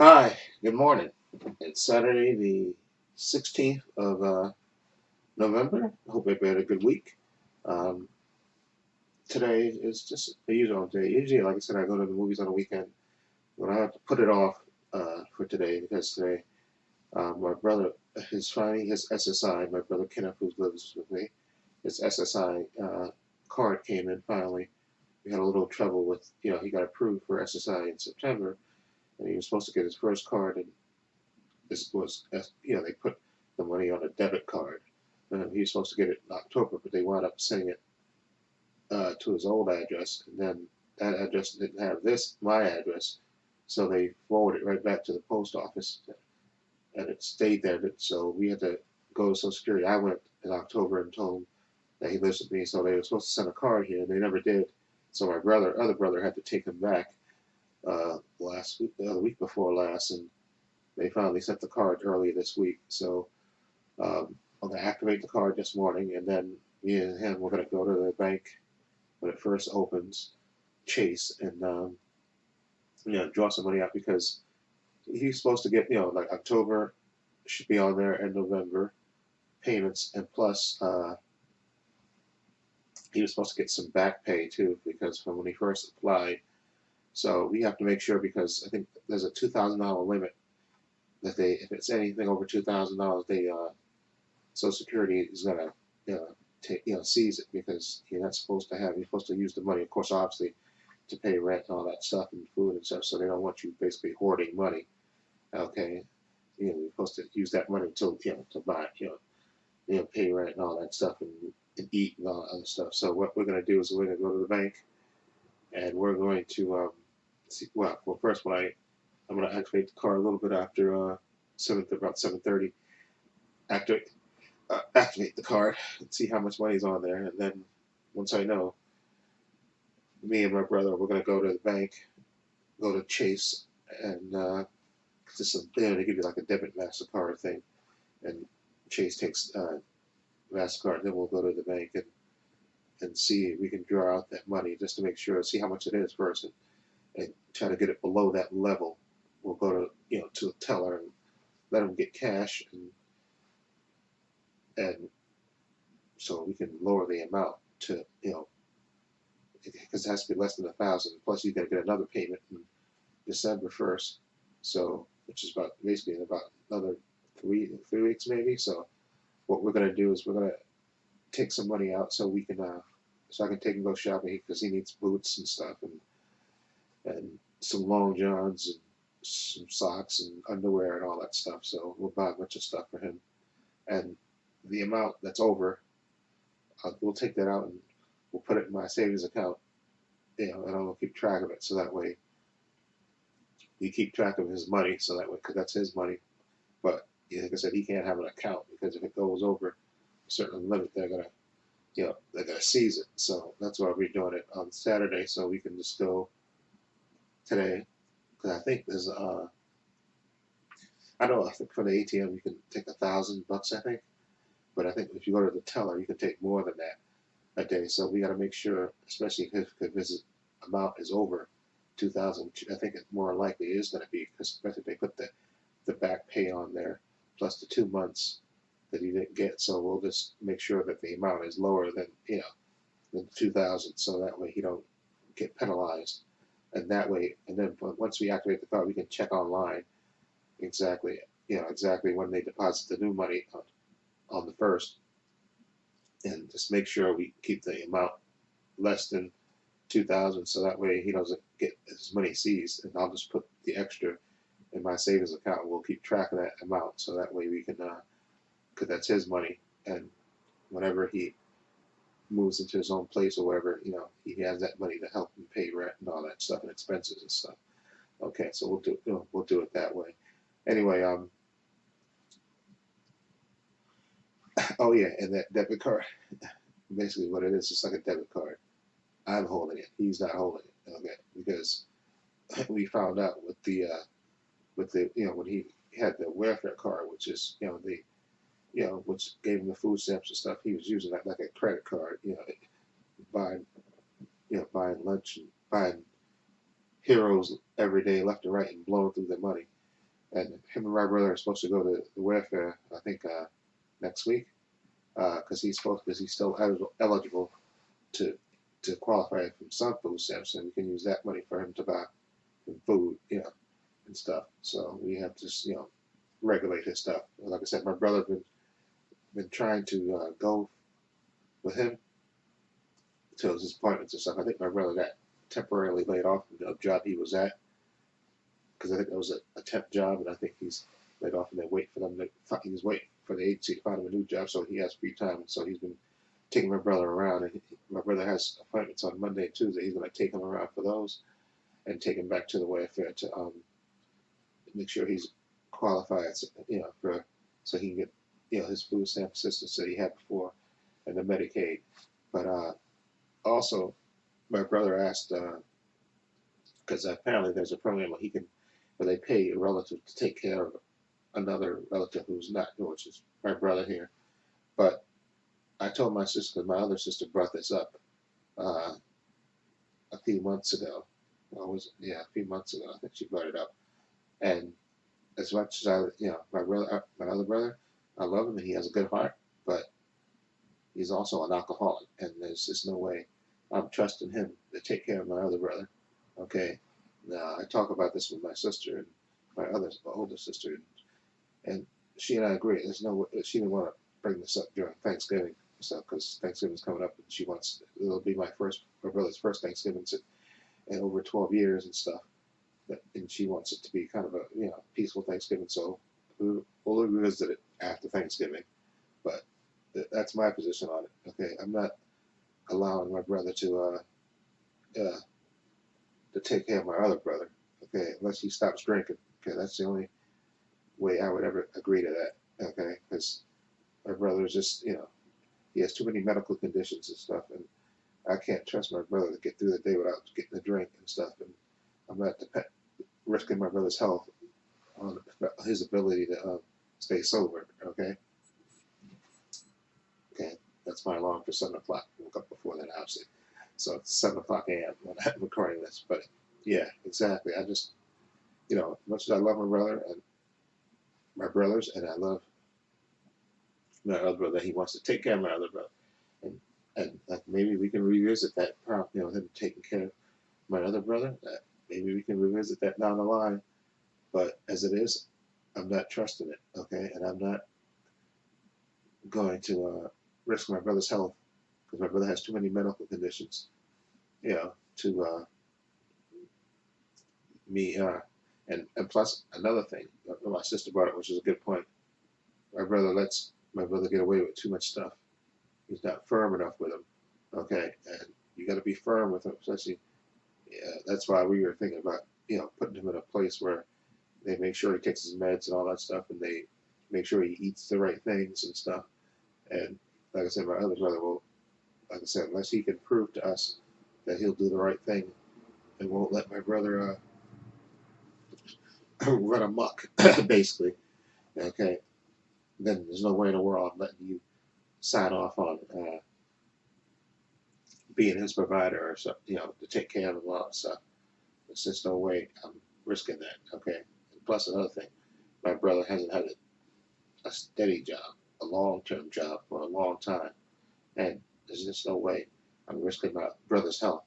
Hi, good morning. It's Saturday, the 16th of November. I hope everybody had a good week. Um, Today is just a usual day. Usually, like I said, I go to the movies on the weekend, but I have to put it off for today because today my brother is finding his SSI. My brother Kenneth, who lives with me, his SSI card came in finally. We had a little trouble with, he got approved for SSI in September, and he was supposed to get his first card in this was, they put the money on a debit card. He was supposed to get it in October, but they wound up sending it to his old address, and then that address didn't have my address, so they forwarded it right back to the post office, and it stayed there. So we had to go to Social Security. I went in October and told him that he lives with me, so they were supposed to send a card here, and they never did. So my other brother, had to take him back last week, the week before last, and they finally sent the card early this week. So I'm going to activate the card this morning, and then me and him, we're going to go to the bank when it first opens, Chase, and draw some money out because he's supposed to get, like October should be on there and November payments, and plus he was supposed to get some back pay too because from when he first applied. So we have to make sure because I think there's a $2,000 limit that if it's anything over $2,000, Social Security is gonna take seize it because you're supposed to use the money, of course, obviously, to pay rent and all that stuff and food and stuff. So they don't want you basically hoarding money. Okay, you're supposed to use that money to buy pay rent and all that stuff and eat and all that other stuff. So what we're gonna do is we're gonna go to the bank and we're going to see. Well, first I'm gonna activate the card a little bit after about 7:30. After activate the card and see how much money's on there. And then once I know, me and my brother, we're gonna go to the bank, go to Chase, and just they give you like a debit Mastercard thing, and Chase takes Mastercard. Then we'll go to the bank and see if we can draw out that money just to make sure, see how much it is first, and try to get it below that level. We'll go to to the teller and let them get cash and so we can lower the amount to because it has to be less than 1,000. Plus, you got to get another payment in December 1st, so which is about basically in about another three weeks maybe. So what we're gonna do is we're gonna take some money out so we can so I can take him go shopping because he needs boots and stuff and some long johns and some socks and underwear and all that stuff. So we'll buy a bunch of stuff for him, and the amount that's over, we'll take that out and we'll put it in my savings account, and I'll keep track of it so that way we keep track of his money so that way because that's his money. But like I said, he can't have an account because if it goes over a certain limit, they're gonna seize it. So that's why we're doing it on Saturday so we can just go today because I think there's I don't know, I think for the ATM you can take $1,000 I think, but I think if you go to the teller you can take more than that a day. So we got to make sure, especially if his amount is over 2,000. I think it more likely is going to be because especially if they put the back pay on there plus the 2 months that he didn't get. So we'll just make sure that the amount is lower than than 2,000, so that way he don't get penalized. And that way, and then once we activate the card, we can check online exactly exactly when they deposit the new money on the first, and just make sure we keep the amount less than 2,000, so that way he doesn't get his money seized. And I'll just put the extra in my savings account. We'll keep track of that amount, so that way we can, because that's his money, and whenever he moves into his own place or wherever, he has that money to help him pay rent and all that stuff and expenses and stuff. Okay, so we'll do it that way. Anyway, oh yeah, and that debit card, basically what it is, just like a debit card. I'm holding it. He's not holding it. Okay, because we found out with the when he had the welfare card, which is which gave him the food stamps and stuff. He was using that like a credit card. Buying buying lunch and buying heroes every day left and right and blowing through their money. and him and my brother are supposed to go to the welfare, I think, next week, because he's still eligible to qualify from some food stamps, and we can use that money for him to buy food, and stuff. So we have to, regulate his stuff. Like I said, my brother been trying to go with him to his appointments and stuff. I think my brother got temporarily laid off from the job he was at, because I think that was a temp job, and I think he's laid off, and they wait for them to. He was waiting for the agency to find him a new job, so he has free time, and so he's been taking my brother around. And my brother has appointments on Monday and Tuesday. He's going to take him around for those, and take him back to the welfare to make sure he's qualified, for so he can get his food stamp assistance that he had before, and the Medicaid. But also, my brother asked, because apparently there's a program where they pay a relative to take care of another relative who's not, which is my brother here. But I told my sister, my other sister brought this up uh, a few months ago. Well, a few months ago, I think she brought it up. And as much as my other brother, I love him and he has a good heart, but he's also an alcoholic, and there's just no way I'm trusting him to take care of my other brother. Okay, now I talk about this with my sister and my older sister, and she and I agree. There's no way she didn't want to bring this up during Thanksgiving stuff, because Thanksgiving's coming up, and it'll be my brother's first Thanksgiving in over 12 years and stuff. And she wants it to be kind of a peaceful Thanksgiving. So we'll revisit it after Thanksgiving. But that's my position on it. Okay, I'm not allowing my brother to take care of my other brother. Okay, unless he stops drinking. Okay, that's the only way I would ever agree to that. Okay, because my brother is just he has too many medical conditions and stuff, and I can't trust my brother to get through the day without getting a drink and stuff. And I'm not risking my brother's health on his ability to stay sober. Okay. Okay, that's my alarm for 7 o'clock. I woke up before that, obviously. So it's 7 o'clock a.m. when I'm recording this. But yeah, exactly. I just, as much as I love my brother and my brothers, and I love my other brother, he wants to take care of my other brother, and like maybe we can revisit that problem. Him taking care of my other brother. Maybe we can revisit that down the line. But as it is, I'm not trusting it. Okay, and I'm not going to risk my brother's health, because my brother has too many medical conditions, to me. And plus another thing, my sister brought up, which is a good point. My brother lets my brother get away with too much stuff. He's not firm enough with him. Okay, and you got to be firm with him, especially. That's why we were thinking about putting him in a place where they make sure he takes his meds and all that stuff, and they make sure he eats the right things and stuff. And like I said, my other brother will, like I said, unless he can prove to us that he'll do the right thing and won't let my brother run amok, basically. Okay, then there's no way in the world I'm letting you sign off on being his provider or something, to take care of him and all that stuff. There's just no way I'm risking that. Okay. And plus another thing, my brother hasn't had a steady job, a long-term job for a long time, and there's just no way I'm risking my brother's health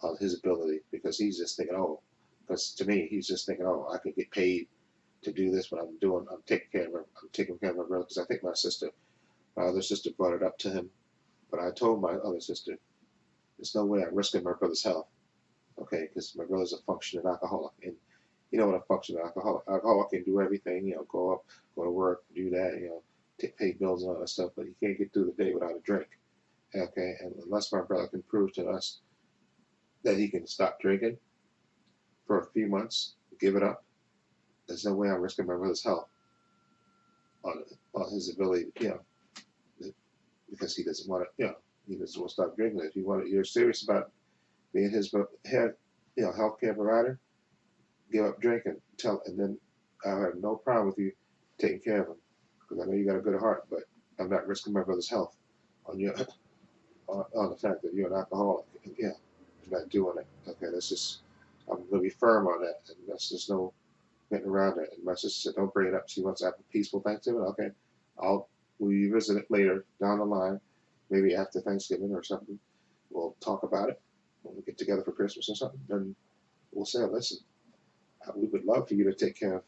on his ability, because he's just thinking, oh, because to me he's just thinking, oh, I could get paid to do this, what I'm doing. I'm taking care of my brother, because I think my other sister brought it up to him, but I told my other sister, there's no way I'm risking my brother's health. Okay, because my brother's a functioning alcoholic, and you know what a functioning alcoholic can do everything. Go to work, do that. Pay bills and all that stuff, but he can't get through the day without a drink. Okay, and unless my brother can prove to us that he can stop drinking for a few months, give it up, there's no way I'm risking my brother's health on his ability, because he doesn't want to, he doesn't want to stop drinking. If you're serious about being his healthcare provider, give up drinking. And then I have no problem with you taking care of him, because I know you got a good heart, but I'm not risking my brother's health on your on the fact that you're an alcoholic. And, I'm not doing it. Okay, I'm gonna be firm on that, and that's just no getting around it. And my sister said, "Don't bring it up. She wants to have a peaceful Thanksgiving." Okay, I'll we'll revisit it later down the line, maybe after Thanksgiving or something. We'll talk about it when we get together for Christmas or something. Then we'll say, "Listen, we would love for you to take care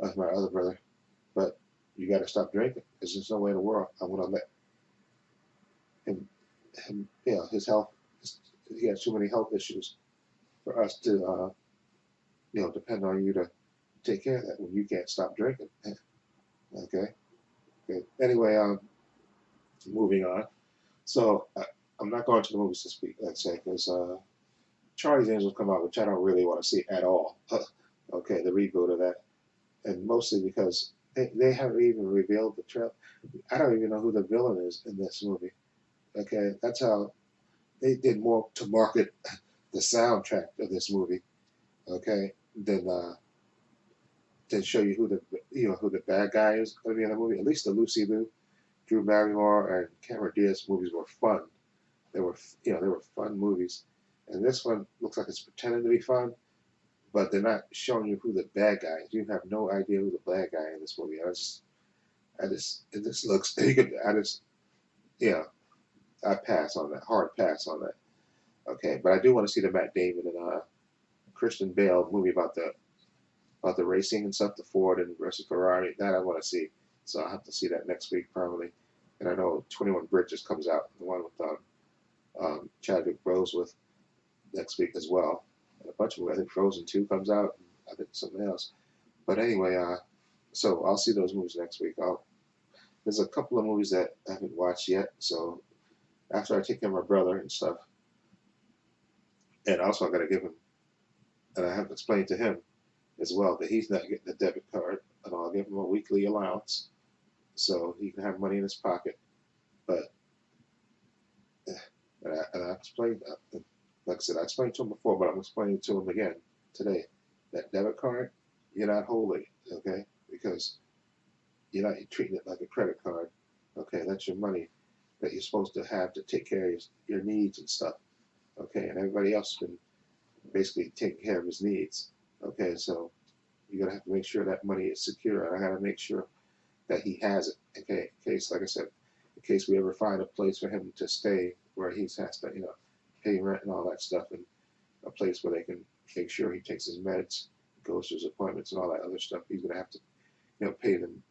of my other brother, but you got to stop drinking because there's no way in the world I want to let him, his health, he has too many health issues for us to, depend on you to take care of that when you can't stop drinking." Okay. Good. Anyway, moving on. So I'm not going to the movies this week, let's say, because Charlie's Angels come out, which I don't really want to see at all. Okay, the reboot of that, and mostly because they haven't even revealed the trail. I don't even know who the villain is in this movie. Okay, that's how they did more to market the soundtrack of this movie. Okay, than show you who the bad guy is going to be in the movie. At least the Lucy Liu, Drew Barrymore, and Cameron Diaz movies were fun. They were fun movies, and this one looks like it's pretending to be fun, but they're not showing you who the bad guy is. You have no idea who the bad guy in this movie. It just looks. You know, I pass on that. Hard pass on that. Okay, but I do want to see the Matt Damon and Christian Bale movie about the racing and stuff, the Ford and versus Ferrari. That I want to see. So I'll have to see that next week probably. And I know 21 Bridges comes out, the one with Chadwick Boseman next week as well. And a bunch of I think Frozen 2 comes out. And I think something else. But anyway, so I'll see those movies next week. There's a couple of movies that I haven't watched yet. So after I take care of my brother and stuff, and also I got to give him, and I have to explain to him as well that he's not getting a debit card, and I'll give him a weekly allowance so he can have money in his pocket. But and I explained, like I said, I explained to him before, but I'm explaining to him again today. That debit card, you're not holding, okay? Because you're treating it like a credit card. Okay, that's your money that you're supposed to have to take care of your needs and stuff. Okay, and everybody else has been basically taking care of his needs. Okay, so you're gonna have to make sure that money is secure. And I gotta make sure that he has it. Okay, in case, like I said, in case we ever find a place for him to stay where he has to, pay rent and all that stuff, and a place where they can make sure he takes his meds, goes to his appointments and all that other stuff. He's gonna have to, pay them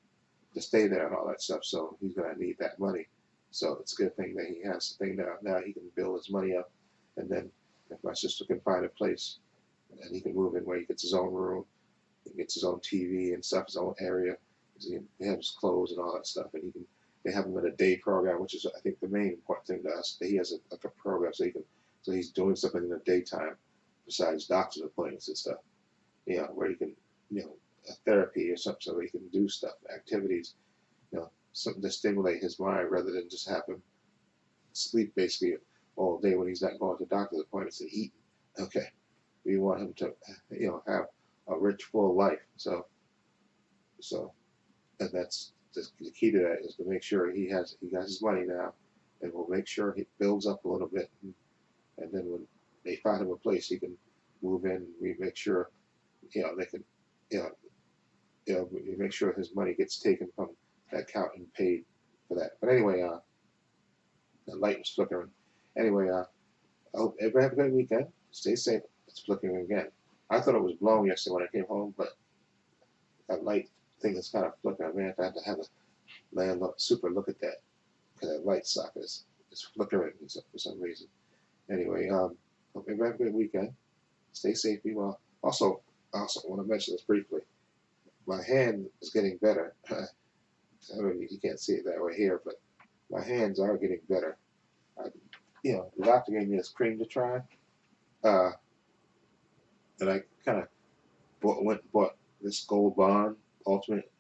to stay there and all that stuff. So he's gonna need that money. So it's a good thing that he has the thing now. Now he can build his money up, and then if my sister can find a place, and he can move in where he gets his own room, he gets his own TV and stuff, his own area. He has his clothes and all that stuff, and they have him in a day program, which is I think the main important thing to us. That he has a program so he's doing something in the daytime besides doctor's appointments and stuff. Where he can, a therapy or something, so he can do stuff, activities, something to stimulate his mind rather than just have him sleep basically all day when he's not going to doctor's appointments and eating. Okay, we want him to, have a rich, full life. So, and that's the key to that is to make sure he got his money now, and we'll make sure he builds up a little bit, and then when they find him a place, he can move in. We make sure, they can, we make sure his money gets taken from that account and paid for that. But anyway, the light was flickering. Anyway, I hope everybody have a good weekend. Stay safe. It's flickering again. I thought it was blowing yesterday when I came home, but that light thing is kind of flickering. I may have to have a landlord super look at that because that light socket is flickering for some reason. Anyway, hope everybody have a good weekend. Stay safe, be well. Also, I want to mention this briefly. My hand is getting better. I mean, you can't see it that way here, but my hands are getting better. The doctor gave me this cream to try, and I kind of went and bought this Gold Bond Ultimate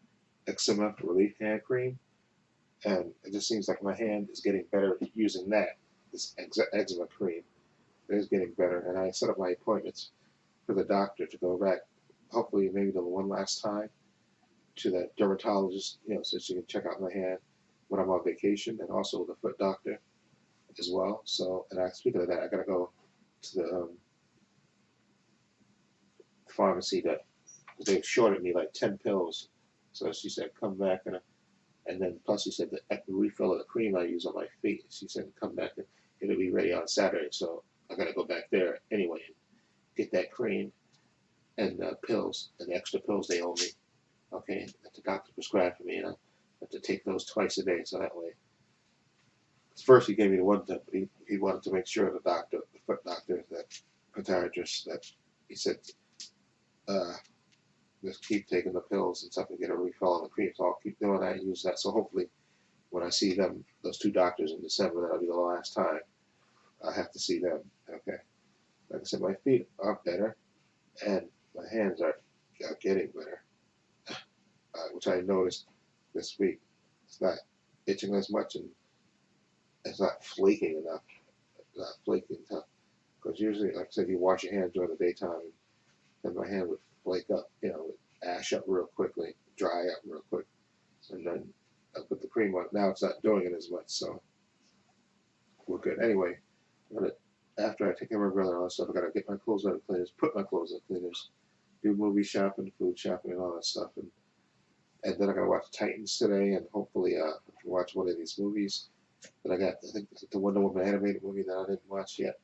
Eczema Relief Hand Cream, and it just seems like my hand is getting better using that, this eczema cream. It is getting better, and I set up my appointments for the doctor to go back, hopefully maybe the one last time, to that dermatologist, so she can check out my hand when I'm on vacation, and also the foot doctor as well. So, and speaking of that, I gotta go to the pharmacy to They shorted me like 10 pills. So she said, come back and then plus she said the refill of the cream I use on my feet. She said, come back and it'll be ready on Saturday. So I got to go back there anyway and get that cream and pills and the extra pills they owe me. Okay, that the doctor prescribed for me, and I have to take those twice a day. So that way, first he gave me the one time, but he wanted to make sure the foot doctor, that podiatrist, that he said, uh, just keep taking the pills and stuff and get a refill on the cream. So I'll keep doing that and use that. So hopefully, when I see them, those two doctors in December, that'll be the last time I have to see them. Okay, like I said, my feet are better, and my hands are getting better, which I noticed this week. It's not itching as much, and it's not flaking enough. It's not flaking tough. Because usually, like I said, you wash your hands during the daytime, and my hand would flake up, would ash up real quickly, dry up real quick, and then I put the cream on. Now it's not doing it as much, so we're good. Anyway, after I take care of my brother and all that stuff, I gotta get my clothes out of cleaners, put my clothes out of cleaners, do movie shopping, food shopping, and all that stuff, and then I gotta watch Titans today, and hopefully I can watch one of these movies that I got. I think the Wonder Woman animated movie that I didn't watch yet.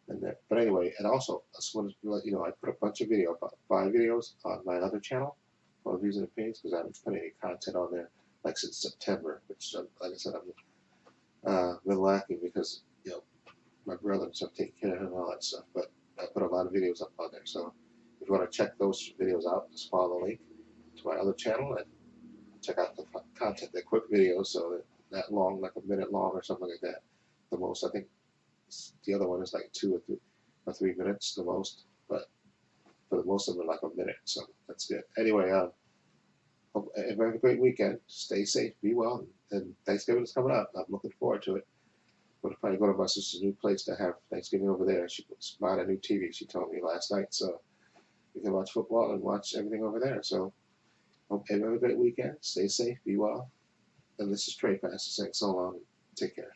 And that, but anyway, and also I just wanted to let you know I put a bunch of about 5 videos on my other channel called Views and Opinions because I haven't put any content on there like since September, which like I said I've been lacking because my brother and stuff taking care of him and all that stuff. But I put a lot of videos up on there, so if you want to check those videos out, just follow the link to my other channel and check out the content. They're quick videos, so they're not long, like a minute long or something like that. The most I think the other one is like 2 or 3 minutes the most, but for the most of them are like a minute, so that's good. Anyway, hope everybody have a great weekend. Stay safe, be well, and Thanksgiving is coming up. I'm looking forward to it. I'm going to probably go to my sister's new place to have Thanksgiving over there. She bought a new TV, she told me last night, so we can watch football and watch everything over there. So hope everybody have a great weekend. Stay safe, be well. And this is Trepacer saying so long. Take care.